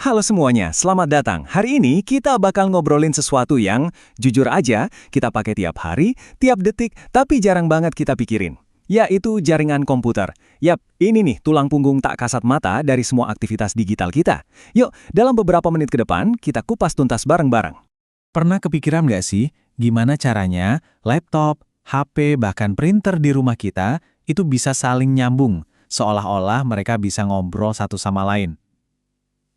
Halo semuanya, selamat datang. Hari ini kita bakal ngobrolin sesuatu yang, jujur aja, kita pakai tiap hari, tiap detik, tapi jarang banget kita pikirin. Yaitu jaringan komputer. Yap, ini nih tulang punggung tak kasat mata dari semua aktivitas digital kita. Yuk, dalam beberapa menit ke depan, kita kupas tuntas bareng-bareng. Pernah kepikiran nggak sih, gimana caranya laptop, HP, bahkan printer di rumah kita itu bisa saling nyambung, seolah-olah mereka bisa ngobrol satu sama lain?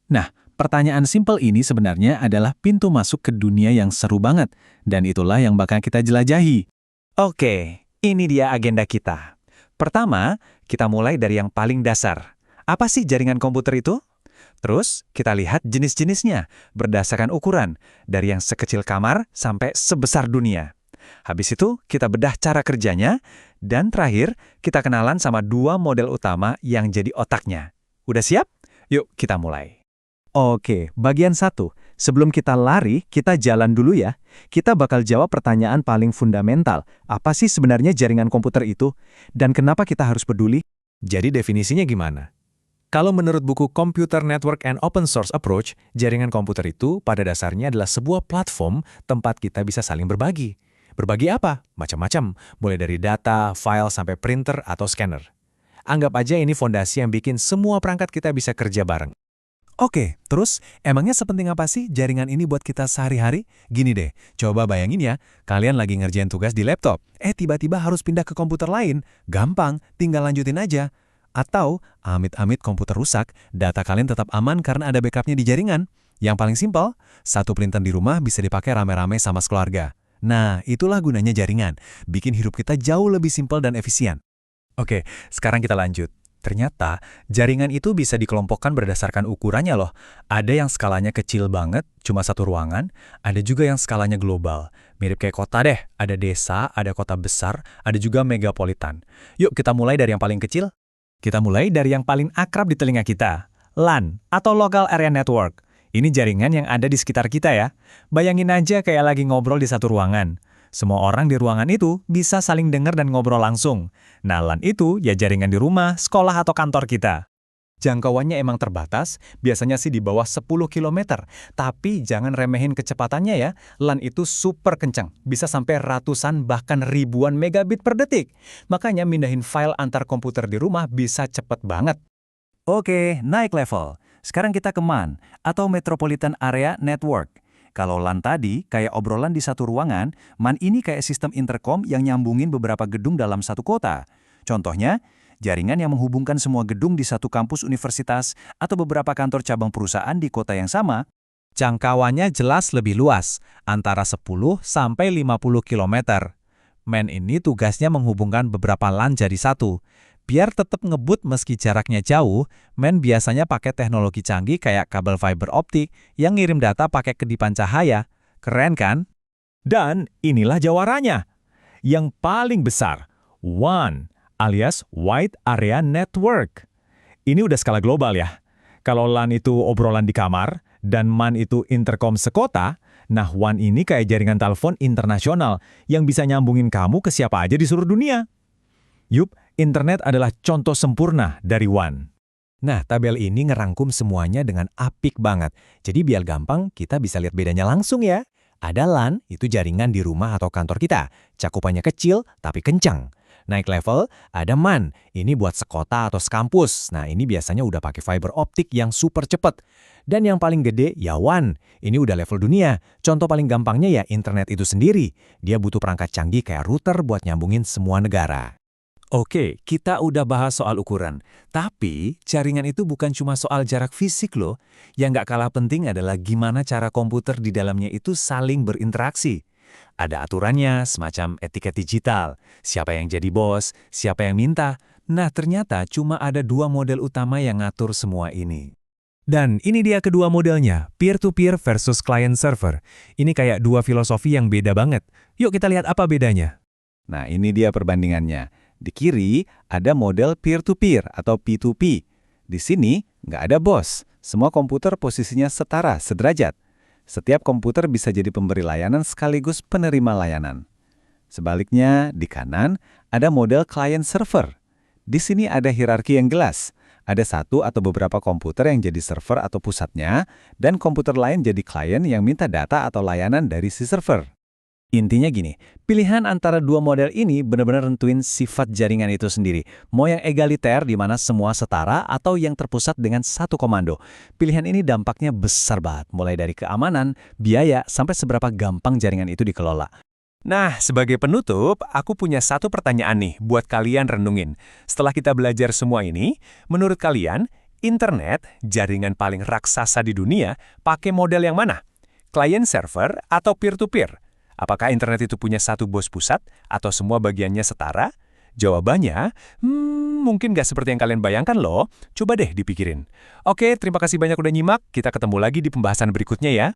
Nah, pertanyaan simpel ini sebenarnya adalah pintu masuk ke dunia yang seru banget, dan itulah yang bakal kita jelajahi. Oke, ini dia agenda kita. Pertama, kita mulai dari yang paling dasar. Apa sih jaringan komputer itu? Terus, kita lihat jenis-jenisnya berdasarkan ukuran, dari yang sekecil kamar sampai sebesar dunia. Habis itu, kita bedah cara kerjanya, dan terakhir, kita kenalan sama dua model utama yang jadi otaknya. Udah siap? Yuk, kita mulai. Oke, bagian 1. Sebelum kita lari, kita jalan dulu ya. Kita bakal jawab pertanyaan paling fundamental. Apa sih sebenarnya jaringan komputer itu? Dan kenapa kita harus peduli? Jadi definisinya gimana? Kalau menurut buku Computer Network and Open Source Approach, jaringan komputer itu pada dasarnya adalah sebuah platform tempat kita bisa saling berbagi. Berbagi apa? Macam-macam, mulai dari data, file, sampai printer atau scanner. Anggap aja ini fondasi yang bikin semua perangkat kita bisa kerja bareng. Oke, terus emangnya sepenting apa sih jaringan ini buat kita sehari-hari? Gini deh, coba bayangin ya, kalian lagi ngerjain tugas di laptop, tiba-tiba harus pindah ke komputer lain. Gampang, tinggal lanjutin aja. Atau, amit-amit komputer rusak, data kalian tetap aman karena ada backupnya di jaringan. Yang paling simpel, satu printer di rumah bisa dipakai rame-rame sama sekeluarga. Nah, itulah gunanya jaringan, bikin hidup kita jauh lebih simpel dan efisien. Oke, sekarang kita lanjut. Ternyata, jaringan itu bisa dikelompokkan berdasarkan ukurannya loh. Ada yang skalanya kecil banget, cuma satu ruangan. Ada juga yang skalanya global. Mirip kayak kota deh, ada desa, ada kota besar, ada juga megapolitan. Yuk kita mulai dari yang paling kecil. Kita mulai dari yang paling akrab di telinga kita. LAN, atau Local Area Network. Ini jaringan yang ada di sekitar kita ya. Bayangin aja kayak lagi ngobrol di satu ruangan. Semua orang di ruangan itu bisa saling dengar dan ngobrol langsung. Nah, LAN itu ya jaringan di rumah, sekolah, atau kantor kita. Jangkauannya emang terbatas, biasanya sih di bawah 10 km. Tapi jangan remehin kecepatannya ya, LAN itu super kencang, bisa sampai ratusan bahkan ribuan megabit per detik. Makanya mindahin file antar komputer di rumah bisa cepet banget. Oke, naik level. Sekarang kita ke MAN, atau Metropolitan Area Network. Kalau LAN tadi kayak obrolan di satu ruangan, MAN ini kayak sistem intercom yang nyambungin beberapa gedung dalam satu kota. Contohnya, jaringan yang menghubungkan semua gedung di satu kampus universitas atau beberapa kantor cabang perusahaan di kota yang sama. Jangkauannya jelas lebih luas, antara 10 sampai 50 km. MAN ini tugasnya menghubungkan beberapa LAN jadi satu. Biar tetap ngebut meski jaraknya jauh, MAN biasanya pakai teknologi canggih kayak kabel fiber optik yang ngirim data pakai kedipan cahaya. Keren kan? Dan inilah jawarannya. Yang paling besar, WAN alias Wide Area Network. Ini udah skala global ya. Kalau LAN itu obrolan di kamar, dan MAN itu intercom sekota, nah WAN ini kayak jaringan telepon internasional yang bisa nyambungin kamu ke siapa aja di seluruh dunia. Yup, internet adalah contoh sempurna dari WAN. Nah, tabel ini ngerangkum semuanya dengan apik banget. Jadi biar gampang, kita bisa lihat bedanya langsung ya. Ada LAN, itu jaringan di rumah atau kantor kita. Cakupannya kecil, tapi kencang. Naik level, ada MAN. Ini buat sekota atau sekampus. Nah, ini biasanya udah pakai fiber optik yang super cepat. Dan yang paling gede, ya WAN. Ini udah level dunia. Contoh paling gampangnya ya internet itu sendiri. Dia butuh perangkat canggih kayak router buat nyambungin semua negara. Oke, kita udah bahas soal ukuran. Tapi, jaringan itu bukan cuma soal jarak fisik loh. Yang nggak kalah penting adalah gimana cara komputer di dalamnya itu saling berinteraksi. Ada aturannya, semacam etiket digital. Siapa yang jadi bos, siapa yang minta. Nah, ternyata cuma ada dua model utama yang ngatur semua ini. Dan ini dia kedua modelnya, peer-to-peer versus client-server. Ini kayak dua filosofi yang beda banget. Yuk kita lihat apa bedanya. Nah, ini dia perbandingannya. Di kiri ada model peer-to-peer atau P2P. Di sini nggak ada bos. Semua komputer posisinya setara, sederajat. Setiap komputer bisa jadi pemberi layanan sekaligus penerima layanan. Sebaliknya, di kanan ada model client-server. Di sini ada hierarki yang jelas. Ada satu atau beberapa komputer yang jadi server atau pusatnya, dan komputer lain jadi klien yang minta data atau layanan dari si server. Intinya gini, pilihan antara dua model ini benar-benar nentuin sifat jaringan itu sendiri. Mau yang egaliter di mana semua setara atau yang terpusat dengan satu komando. Pilihan ini dampaknya besar banget, mulai dari keamanan, biaya, sampai seberapa gampang jaringan itu dikelola. Nah, sebagai penutup, aku punya satu pertanyaan nih buat kalian renungin. Setelah kita belajar semua ini, menurut kalian, internet, jaringan paling raksasa di dunia, pakai model yang mana? Client server atau peer-to-peer? Apakah internet itu punya satu bos pusat atau semua bagiannya setara? Jawabannya, mungkin nggak seperti yang kalian bayangkan loh. Coba deh dipikirin. Oke, terima kasih banyak udah nyimak. Kita ketemu lagi di pembahasan berikutnya ya.